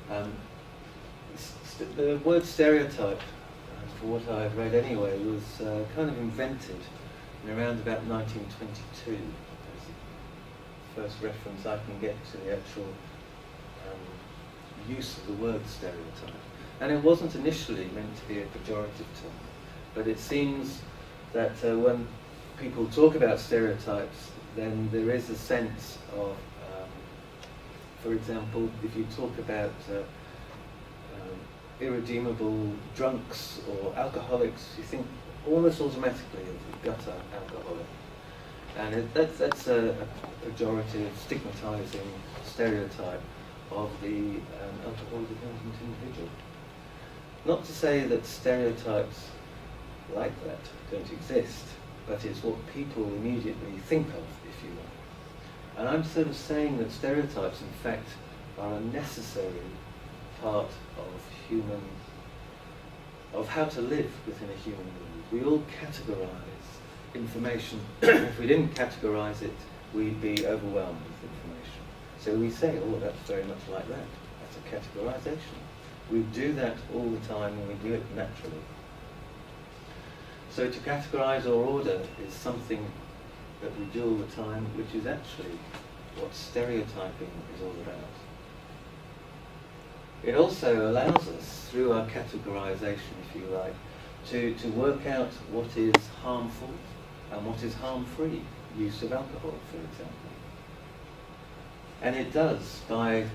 The word stereotype, for what I've read anyway, was kind of invented in around about 1922. That's the first reference I can get to the actual use of the word stereotype. And it wasn't initially meant to be a pejorative term, but it seems that when people talk about stereotypes, then there is a sense of, for example, if you talk about irredeemable drunks or alcoholics, you think almost automatically of the gutter alcoholic. And that's a pejorative, stigmatizing stereotype of the alcohol dependent individual. Not to say that stereotypes like that don't exist, but it's what people immediately think of, if you will. And I'm sort of saying that stereotypes, in fact, are a necessary part of how to live within a human world. We all categorize information. If we didn't categorize it, we'd be overwhelmed with information. So we say, oh, that's very much like that. That's a categorization. We do that all the time and we do it naturally. So to categorize or order is something that we do all the time, which is actually what stereotyping is all about. It also allows us, through our categorization, if you like, to work out what is harmful and what is harm-free use of alcohol, for example. And it does, by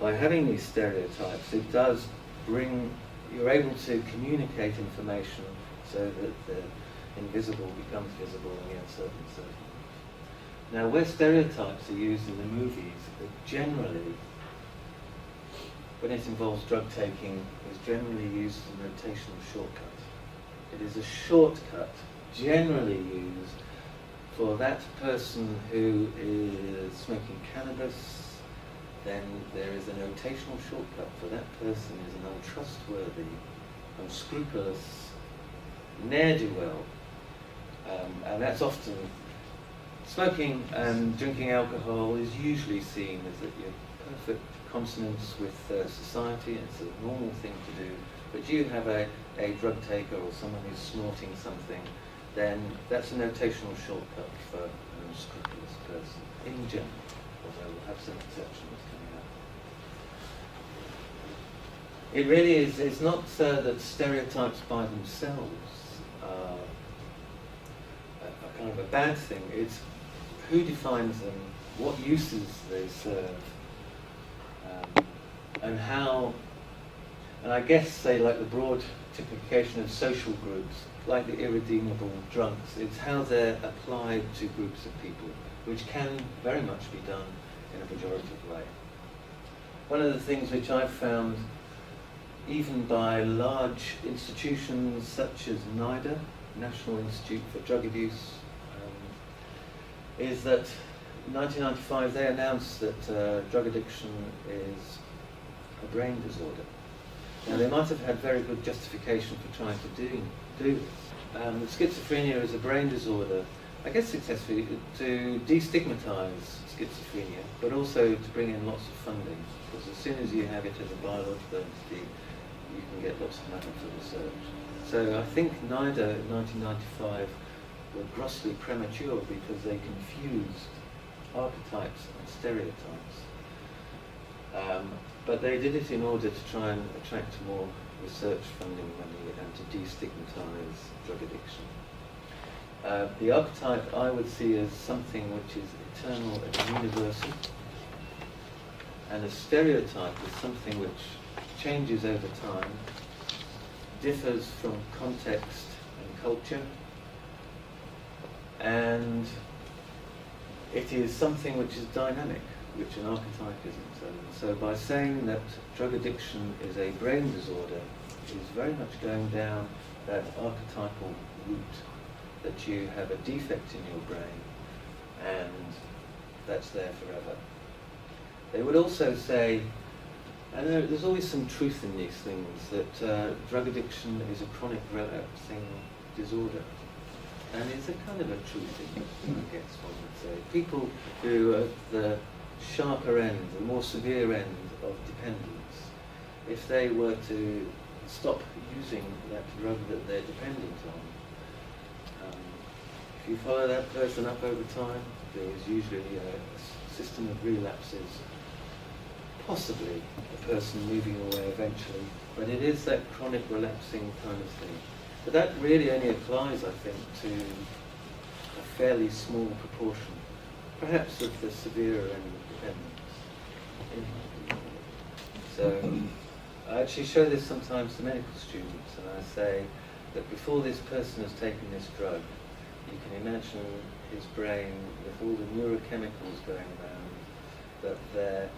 having these stereotypes, it does bring, you're able to communicate information so that the invisible becomes visible and the uncertain certain. Now, where stereotypes are used in the movies, generally, when it involves drug taking, is generally used as a notational shortcut. It is a shortcut generally used for that person who is smoking cannabis. Then there is a notational shortcut for that person is an untrustworthy, unscrupulous ne'er-do-well. And that's often, smoking and drinking alcohol is usually seen as that you're perfect consonance with society, it's a normal thing to do, but you have a drug taker or someone who's snorting something, then that's a notational shortcut for an unscrupulous person, in general, although we'll have some exceptions coming up. It really is, it's not that stereotypes by themselves are kind of a bad thing, it's who defines them, what uses they serve, and how, and I guess, say, like the broad typification of social groups, like the irredeemable drunks, it's how they're applied to groups of people, which can very much be done in a pejorative way. One of the things which I've found, even by large institutions such as NIDA, National Institute for Drug Abuse, is that in 1995 they announced that drug addiction is a brain disorder. Now they might have had very good justification for trying to do this. Schizophrenia is a brain disorder, I guess successfully, to destigmatize schizophrenia, but also to bring in lots of funding, because as soon as you have it as a biological entity, you can get lots of money for research. So I think NIDA in 1995 were grossly premature because they confused archetypes and stereotypes. But they did it in order to try and attract more research funding money and to destigmatize drug addiction. The archetype I would see as something which is eternal and universal, and a stereotype is something which changes over time, differs from context and culture, and it is something which is dynamic, which an archetype isn't. So by saying that drug addiction is a brain disorder, it is very much going down that archetypal route, that you have a defect in your brain and that's there forever. They would also say, and there's always some truth in these things, that drug addiction is a chronic relapsing disorder. And it's a kind of a truth in it, I guess one would say. People who are at the sharper end, the more severe end of dependence. If they were to stop using that drug that they're dependent on, if you follow that person up over time, there is usually a system of relapses, possibly a person moving away eventually, but it is that chronic relapsing kind of thing. But that really only applies, I think, to a fairly small proportion, perhaps of the severer end of dependence. So I actually show this sometimes to medical students, and I say that before this person has taken this drug, you can imagine his brain with all the neurochemicals going around, that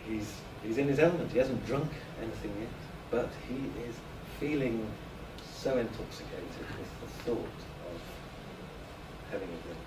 he's in his element. He hasn't drunk anything yet, but he is feeling so intoxicated with the thought of having a drink.